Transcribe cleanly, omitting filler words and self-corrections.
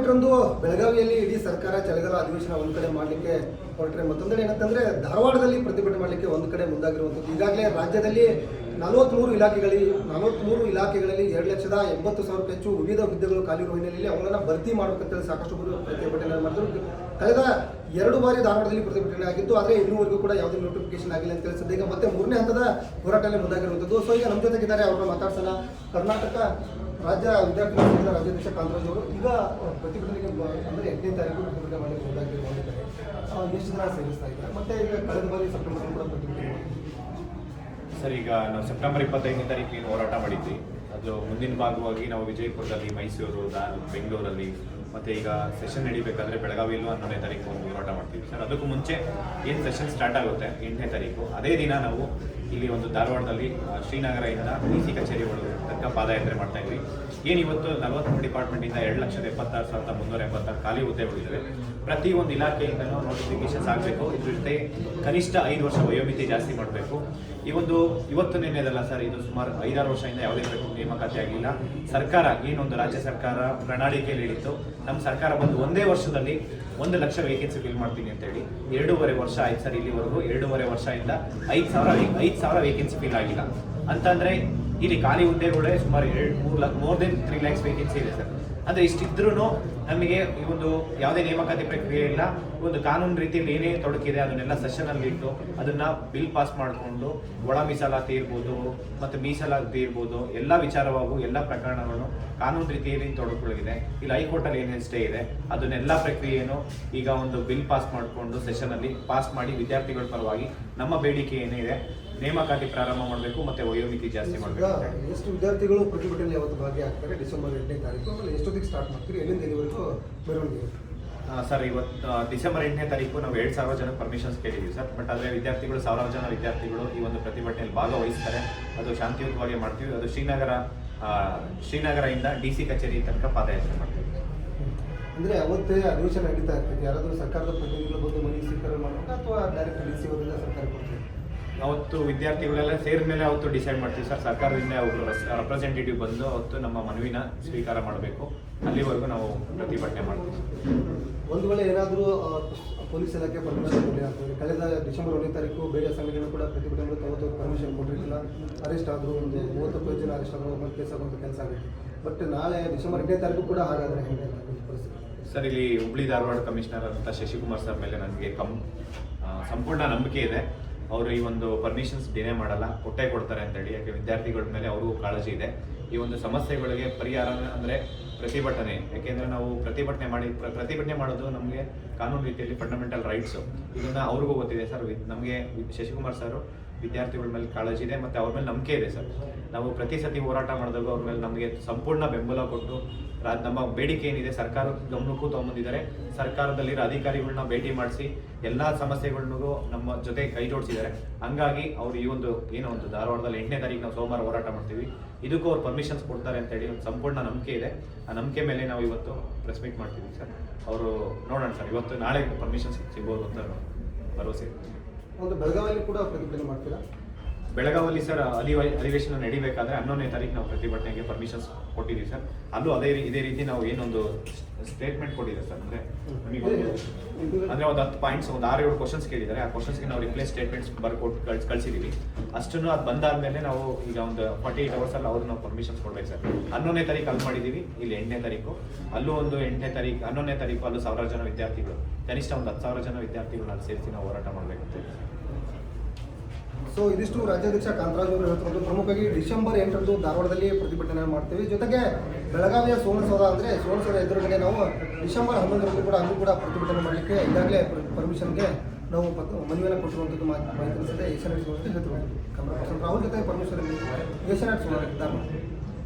8ರಂದು ಬೆಳಗಾವಿಯಲ್ಲಿ ಇಡೀ ಸರ್ಕಾರ ಚಳಿಗಾಲ ಅಧಿವೇಶನ ಒಂದು ಕಡೆ ಮಾಡಲಿಕ್ಕೆ ಹೊರಟ್ರೆ, ಮತ್ತೊಂದೆಡೆ ಏನಂತಂದರೆ ಧಾರವಾಡದಲ್ಲಿ ಪ್ರತಿಭಟನೆ ಮಾಡಲಿಕ್ಕೆ ಒಂದು ಕಡೆ ಮುಂದಾಗಿರುವಂಥದ್ದು. ಈಗಾಗಲೇ ರಾಜ್ಯದಲ್ಲಿ 43 ಇಲಾಖೆಗಳಲ್ಲಿ 2,80,000 ಹೆಚ್ಚು ವಿವಿಧ ಹುದ್ದೆಗಳು ಖಾಲಿ ಇರುವ ಹಿನ್ನೆಲೆಯಲ್ಲಿ ಅವುಗಳನ್ನು ಭರ್ತಿ ಮಾಡಬೇಕಂತೇಳಿ ಸಾಕಷ್ಟು ಪ್ರತಿಭಟನೆ ಮಾಡಿದ್ರು. ಕಳೆದ 2 ಬಾರಿ ಧಾರವಾಡದಲ್ಲಿ ಪ್ರತಿಭಟನೆ ಆಗಿತ್ತು, ಆದರೆ ಇನ್ನೂವರೆಗೂ ಕೂಡ ಯಾವುದೇ ನೋಟಿಫಿಕೇಶನ್ ಆಗಿಲ್ಲ ಅಂತ ತಿಳಿಸಿದೆ. ಈಗ ಮತ್ತೆ 3ನೇ ಹಂತದ ಹೋರಾಟದಲ್ಲಿ ಮುಂದಾಗಿರುವಂಥದ್ದು. ಸೊ ಈಗ ನಮ್ಮ ಜೊತೆಗಿದ್ದಾರೆ, ಅವ್ರನ್ನ ಮಾತಾಡ್ಸೋಣ. ಕರ್ನಾಟಕ ರಾಜ್ಯ ವಿದ್ಯಾರ್ಥಿ ಸಂಘದ ರಾಜ್ಯಾಧ್ಯಕ್ಷ ಕಾಂತರಾಜ್ ಅವರು ಈಗ ಪ್ರತಿಭಟನೆಗೆ ಅಂದರೆ 8ನೇ ತಾರೀಕು ಪ್ರತಿಭಟನೆ ಮಾಡಲಿಕ್ಕೆ ಮುಂದಾಗಿದ್ದಾರೆ. ಎಷ್ಟು ಜನ ಸೇರಿಸ್ತಾ ಇದ್ದಾರೆ, ಮತ್ತೆ ಈಗ ಕಳೆದ ಬಾರಿ ಸೆಪ್ಟೆಂಬರ್ ಕೂಡ ಪ್ರತಿಭಟನೆ ಸರ್, ಈಗ ನಾವು ಸೆಪ್ಟೆಂಬರ್ 25ನೇ ತಾರೀಕಿನ ಹೋರಾಟ ಮಾಡಿದ್ವಿ. ಅದು ಮುಂದಿನ ಭಾಗವಾಗಿ ನಾವು ವಿಜಯಪುರದಲ್ಲಿ, ಮೈಸೂರು, ಬೆಂಗಳೂರಲ್ಲಿ ಮತ್ತು ಈಗ ಸೆಷನ್ ನಡಿಬೇಕಾದ್ರೆ ಬೆಳಗಾವಿಯಲ್ಲೂ 11ನೇ ತಾರೀಕು ಒಂದು ಹೋರಾಟ ಮಾಡ್ತೀವಿ ಸರ್. ಅದಕ್ಕೂ ಮುಂಚೆ ಏನು ಸೆಷನ್ ಸ್ಟಾರ್ಟ್ ಆಗುತ್ತೆ 8ನೇ ತಾರೀಕು, ಅದೇ ದಿನ ನಾವು ಇಲ್ಲಿ ಒಂದು ಧಾರವಾಡದಲ್ಲಿ ಶ್ರೀನಗರದಿಂದ DC ಕಚೇರಿ ಒಳಗೆ ತನಕ ಪಾದಯಾತ್ರೆ ಮಾಡ್ತಾ ಇದ್ವಿ. ಏನು ಇವತ್ತು 43 ಡಿಪಾರ್ಟ್ಮೆಂಟಿಂದ 2,76,386 ಖಾಲಿ ಹುದ್ದೆಗಳಿವೆ. ಪ್ರತಿಯೊಂದು ಇಲಾಖೆಯಿಂದನೂ ನೋಟಿಫಿಕೇಶನ್ಸ್ ಆಗಬೇಕು. ಇದ್ರ ಜೊತೆ ಕನಿಷ್ಠ 5 ವರ್ಷ ವಯೋಮಿತಿ ಜಾಸ್ತಿ ಮಾಡಬೇಕು. ಈ ಒಂದು ಇವತ್ತು ನಿನ್ನೆದಲ್ಲ ಸರ್, ಇದು ಸುಮಾರು 5-6 ವರ್ಷದಿಂದ ಯಾವುದೇ ನೇಮಕಾತಿ ಆಗಿಲ್ಲ. ಸರ್ಕಾರ ಏನೊಂದು ರಾಜ್ಯ ಸರ್ಕಾರ ಪ್ರಣಾಳಿಕೆಯಲ್ಲಿ ಹೇಳಿತ್ತು, ನಮ್ಮ ಸರ್ಕಾರ ಬಂದು ಒಂದೇ ವರ್ಷದಲ್ಲಿ 1 ಲಕ್ಷ ವೇಕೆನ್ಸಿ ಫಿಲ್ ಮಾಡ್ತೀನಿ ಅಂತೇಳಿ. 2.5 ವರ್ಷ ಆಯ್ತು ಸರ್, ಇಲ್ಲಿವರೆಗೂ 2.5 ವರ್ಷದಿಂದ 5,000 ವೇಕೆನ್ಸಿ ಫಿಲ್ ಆಗಿಲ್ಲ. ಅಂತಂದರೆ ಇಲ್ಲಿ ಖಾಲಿ ಹುದ್ದೆಗಳೇ ಸುಮಾರು ಮೋರ್ ದೆನ್ 3 lakhs ವೇಕೆನ್ಸಿ ಇದೆ ಸರ್. ಅಂದರೆ ಇಷ್ಟಿದ್ರೂ ನಮಗೆ ಈ ಒಂದು ಯಾವುದೇ ನೇಮಕಾತಿ ಪ್ರಕ್ರಿಯೆ ಇಲ್ಲ. ಒಂದು ಕಾನೂನು ರೀತಿಯಲ್ಲಿ ಏನೇ ತೊಡಕಿದೆ ಅದನ್ನೆಲ್ಲ ಸೆಷನಲ್ಲಿ ಇಟ್ಟು ಅದನ್ನು ಬಿಲ್ ಪಾಸ್ ಮಾಡಿಕೊಂಡು ಒಳ ಮೀಸಲಾತಿ ಇರ್ಬೋದು ಮತ್ತು ಮೀಸಲಾತಿ ಇರ್ಬೋದು ಎಲ್ಲ ವಿಚಾರವಾಗೂ ಎಲ್ಲ ಪ್ರಕರಣಗಳನ್ನು ಕಾನೂನು ರೀತಿಯಲ್ಲಿ ತೊಡಕೊಳ್ಳಿದೆ. ಇಲ್ಲಿ ಹೈಕೋರ್ಟಲ್ಲಿ ಏನೇನು ಸ್ಟೇ ಇದೆ ಅದನ್ನೆಲ್ಲ ಪ್ರಕ್ರಿಯೆಯನ್ನು ಈಗ ಒಂದು ಬಿಲ್ ಪಾಸ್ ಮಾಡಿಕೊಂಡು ಸೆಷನಲ್ಲಿ ಪಾಸ್ ಮಾಡಿ ವಿದ್ಯಾರ್ಥಿಗಳ ಪರವಾಗಿ ನಮ್ಮ ಬೇಡಿಕೆ ಏನಿದೆ ನೇಮಕಾತಿ ಪ್ರಾರಂಭ ಮಾಡಬೇಕು ಮತ್ತು ವಯೋಮಿತಿ ಜಾಸ್ತಿ ಮಾಡಬೇಕು. ಎಷ್ಟು ವಿದ್ಯಾರ್ಥಿಗಳು ಪ್ರತಿಭಟನೆ ಯಾವತ್ತು ಭಾಗಿಯಾಗ್ತಾರೆ? ಡಿಸೆಂಬರ್ 8ನೇ ತಾರೀಕು. ಆಮೇಲೆ ಎಷ್ಟೊತ್ತಿಗೆ ಸ್ಟಾರ್ಟ್ ಮಾಡ್ತೀರಿ, ಎಲ್ಲಿಂದ ಎಲ್ಲಿವರೆಗೂ ಮೆರವಣಿಗೆ? ಸರ್, ಇವತ್ತು ಡಿಸೆಂಬರ್ 8ನೇ ತಾರೀಕು ನಾವು 2,000 ಜನ ಪರ್ಮಿಷನ್ಸ್ ಕೇಳಿದ್ದೀವಿ ಸರ್. ಬಟ್ ಆದರೆ ವಿದ್ಯಾರ್ಥಿಗಳು 1,000 ಜನ ವಿದ್ಯಾರ್ಥಿಗಳು ಈ ಒಂದು ಪ್ರತಿಭಟನೆಯಲ್ಲಿ ಭಾಗವಹಿಸ್ತಾರೆ. ಅದು ಶಾಂತಿಯುತವಾಗಿ ಮಾಡ್ತೀವಿ. ಅದು ಶ್ರೀನಗರದಿಂದ DC ಕಚೇರಿ ತನಕ ಪಾದಯಾತ್ರೆ ಮಾಡ್ತೀವಿ. ಅಂದರೆ ಅವತ್ತೇ ಅಧಿವೇಶನ ನಡೀತಾ ಇರ್ತೈತಿ, ಯಾರಾದರೂ ಸರ್ಕಾರದ ಪ್ರತಿನಿಧಿಗಳು ಬಂದು ಮನೆ ಸ್ವೀಕಾರ ಮಾಡಬೇಕಾ ಅಥವಾ ಡೈರೆಕ್ಟ್ DC ಅವರಿಂದ ಸರ್ಕಾರ ಕೊಡ್ತೀವಿ? ಅವತ್ತು ವಿದ್ಯಾರ್ಥಿಗಳೆಲ್ಲ ಸೇರಿದ ಮೇಲೆ ಅವತ್ತು ಡಿಸೈಡ್ ಮಾಡ್ತೀವಿ ಸರ್. ಸರ್ಕಾರದಿಂದ ಒಬ್ಬರು ರೆಪ್ರೆಸೆಂಟೇಟಿವ್ ಬಂದು ಅವತ್ತು ನಮ್ಮ ಮನವಿನ ಸ್ವೀಕಾರ ಮಾಡಬೇಕು. ಅಲ್ಲಿವರೆಗೂ ನಾವು ಪ್ರತಿಭಟನೆ ಮಾಡ್ತೀವಿ. ಒಂದು ವೇಳೆ ಏನಾದರೂ ಪೊಲೀಸ್ ಇಲಾಖೆ ಪರ್ಮಿಷನ್ ಕೊಡಲಿ ಆಗ್ತದೆ. ಕಳೆದ ಡಿಸೆಂಬರ್ 1ನೇ ತಾರೀಕು ಬೇರೆ ಸಂಘಟನೆ ಕೂಡ ಪ್ರತಿಭಟನೆ ಅವತ್ತು ಪರ್ಮಿಷನ್ ಕೊಟ್ಟಿರಲಿಲ್ಲ. ಅರೆಸ್ಟ್ ಆದರೂ ಒಂದು 30 ಜನ ಅರೆಸ್ಟ್ ಆದರೂ ಒಂದು ಕೇಸ್ ಆಗುವಂಥ ಕೆಲಸ ಆಗುತ್ತೆ. ಬಟ್ ನಾಳೆ ಡಿಸೆಂಬರ್ 8ನೇ ತಾರೀಕು ಕೂಡ ಹಾಗಾದರೆ ಹೇಗೆ ಪರಿಸ್ಥಿತಿ? ಸರ್, ಇಲ್ಲಿ ಹುಬ್ಳಿ ಧಾರವಾಡ ಕಮಿಷನರ್ ಅಂತ ಶಶಿಕುಮಾರ್ ಸರ್ ಮೇಲೆ ನನಗೆ ಸಂಪೂರ್ಣ ನಂಬಿಕೆ ಇದೆ. ಅವರು ಈ ಒಂದು ಪರ್ಮಿಷನ್ಸ್ ಡಿನೇ ಮಾಡಲ್ಲ, ಕೊಟ್ಟೆ ಕೊಡ್ತಾರೆ ಅಂತೇಳಿ. ಯಾಕೆ ವಿದ್ಯಾರ್ಥಿಗಳ ಮೇಲೆ ಅವ್ರಿಗೂ ಕಾಳಜಿ ಇದೆ. ಈ ಒಂದು ಸಮಸ್ಯೆಗಳಿಗೆ ಪರಿಹಾರ ಅಂದರೆ ಪ್ರತಿಭಟನೆ. ಯಾಕೆಂದರೆ ನಾವು ಪ್ರತಿಭಟನೆ ಮಾಡೋದು ನಮಗೆ ಕಾನೂನು ರೀತಿಯಲ್ಲಿ ಫಂಡಮೆಂಟಲ್ ರೈಟ್ಸು. ಇದನ್ನು ಅವ್ರಿಗೂ ಗೊತ್ತಿದೆ ಸರ್. ನಮಗೆ ಶಶಿಕುಮಾರ್ ಸರ್ ವಿದ್ಯಾರ್ಥಿಗಳ ಮೇಲೆ ಕಾಳಜಿ ಇದೆ ಮತ್ತು ಅವ್ರ ಮೇಲೆ ನಂಬಿಕೆ ಇದೆ ಸರ್. ನಾವು ಪ್ರತಿ ಸತಿ ಹೋರಾಟ ಮಾಡಿದಾಗ ಅವ್ರ ಮೇಲೆ ನಮಗೆ ಸಂಪೂರ್ಣ ಬೆಂಬಲ ಕೊಟ್ಟು ನಮ್ಮ ಬೇಡಿಕೆ ಏನಿದೆ ಸರ್ಕಾರದ ಗಮನಕ್ಕೂ ತೊಗೊಂಬಂದಿದ್ದಾರೆ. ಸರ್ಕಾರದಲ್ಲಿರೋ ಅಧಿಕಾರಿಗಳನ್ನ ಭೇಟಿ ಮಾಡಿಸಿ ಎಲ್ಲ ಸಮಸ್ಯೆಗಳಿಗೂ ನಮ್ಮ ಜೊತೆ ಕೈ ಜೋಡಿಸಿದ್ದಾರೆ. ಹಂಗಾಗಿ ಅವರು ಈ ಒಂದು ಒಂದು ಧಾರವಾಡದಲ್ಲಿ 8ನೇ ತಾರೀಕು ನಾವು ಸೋಮವಾರ ಹೋರಾಟ ಮಾಡ್ತೀವಿ. ಇದಕ್ಕೂ ಅವ್ರು ಪರ್ಮಿಷನ್ಸ್ ಕೊಡ್ತಾರೆ ಅಂತೇಳಿ ಒಂದು ಸಂಪೂರ್ಣ ನಂಬಿಕೆ ಇದೆ. ಆ ನಂಬಿಕೆ ಮೇಲೆ ನಾವು ಇವತ್ತು ಪ್ರೆಸ್ ಮೀಟ್ ಮಾಡ್ತೀವಿ ಸರ್. ಅವರು ನೋಡೋಣ ಸರ್, ಇವತ್ತು ನಾಳೆ ಪರ್ಮಿಷನ್ಸ್ ಸಿಗ್ಬೋದು ಅಂತ ಭರವಸೆ. ಒಂದು ಬೆಳಗಾವಿಯಲ್ಲಿ ಕೂಡ ಪ್ರತಿಭಟನೆ ಮಾಡ್ತೀರಾ? ಬೆಳಗಾವಲ್ಲಿ ಸರ್ ಅಧಿವೇಶನ ನಡಿಬೇಕಾದ್ರೆ 11ನೇ ತಾರೀಕು ನಾವು ಪ್ರತಿಭಟನೆಗೆ ಪರ್ಮಿಷನ್ಸ್ ಕೊಟ್ಟಿದ್ದೀವಿ ಸರ್. ಅಲ್ಲೂ ಇದೇ ರೀತಿ ನಾವು ಏನೊಂದು ಸ್ಟೇಟ್ಮೆಂಟ್ ಕೊಟ್ಟಿದ್ದೀವಿ ಸರ್. ಅಂದರೆ ಒಂದು 10 ಪಾಯಿಂಟ್ಸ್, ಒಂದು 6-7 ಕ್ವಶನ್ಸ್ ಕೇಳಿದ್ದಾರೆ. ಆ ಕ್ವಶನ್ಸ್ಗೆ ನಾವು ರಿಪ್ಲೈ ಸ್ಟೇಟ್ಮೆಂಟ್ಸ್ ಬರ್ಕೊಟ್ಟು ಕಳಿಸಿದ್ದೀವಿ. ಅಷ್ಟನ್ನು ಅದು ಬಂದಾದ್ಮೇಲೆ ನಾವು ಈಗ ಒಂದು 48 ಅವರ್ಸಲ್ಲಿ ಅವ್ರು ನಾವು ಪರ್ಮಿಷನ್ಸ್ ಕೊಡ್ಬೇಕು ಸರ್. 11ನೇ ತಾರೀಕು ಅಲ್ಲಿ ಮಾಡಿದ್ದೀವಿ, ಇಲ್ಲಿ 8ನೇ ತಾರೀಕು. ಅಲ್ಲೂ ಒಂದು 8ನೇ ತಾರೀಕು 11ನೇ ತಾರೀಕು ಅಲ್ಲೂ 1,000 ಜನ ವಿದ್ಯಾರ್ಥಿಗಳು, ಕನಿಷ್ಠ ಒಂದು 10,000 ಜನ ವಿದ್ಯಾರ್ಥಿಗಳನ್ನ ಅಲ್ಲಿ ಸೇರಿಸಿ ನಾವು ಹೋರಾಟ ಮಾಡಬೇಕಂತ. ಸೊ ಇದಿಷ್ಟು ರಾಜ್ಯಾಧ್ಯಕ್ಷ ಕಾಂತರಾಜ್ ಅವರು ಹೇಳ್ತಿರೋದು. ಪ್ರಮುಖವಾಗಿ ಡಿಸೆಂಬರ್ 8ರಂದು ಧಾರವಾಡದಲ್ಲಿ ಪ್ರತಿಭಟನೆ ಮಾಡ್ತೀವಿ. ಜೊತೆಗೆ ಬೆಳಗಾವಿಯ ಸುವರ್ಣಸೌಧ ಅಂದರೆ ಸುವರ್ಣಸೌಧ ಎದುರುಗಡೆ ನಾವು ಡಿಸೆಂಬರ್ 11ರಂದು ಕೂಡ ಅಲ್ಲೂ ಕೂಡ ಪ್ರತಿಭಟನೆ ಮಾಡಲಿಕ್ಕೆ ಈಗಾಗಲೇ ಪರ್ಮಿಷನ್ಗೆ ನಾವು ಮನವಿಯನ್ನು ಕೊಟ್ಟಿರುವಂಥದ್ದು ಮಾಹಿತಿ ಏಷ್ಯಾನೆಟ್ ಹೇಳ್ತಿರೋದು. ಕ್ಯಾಮ್ರಾ ಪರ್ಸನ್ ರಾಹುಲ್ ಜೊತೆ ಪರಮೇಶ್ವರ, ಏಷ್ಯಾನೆಟ್ ಧಾರವಾಡ.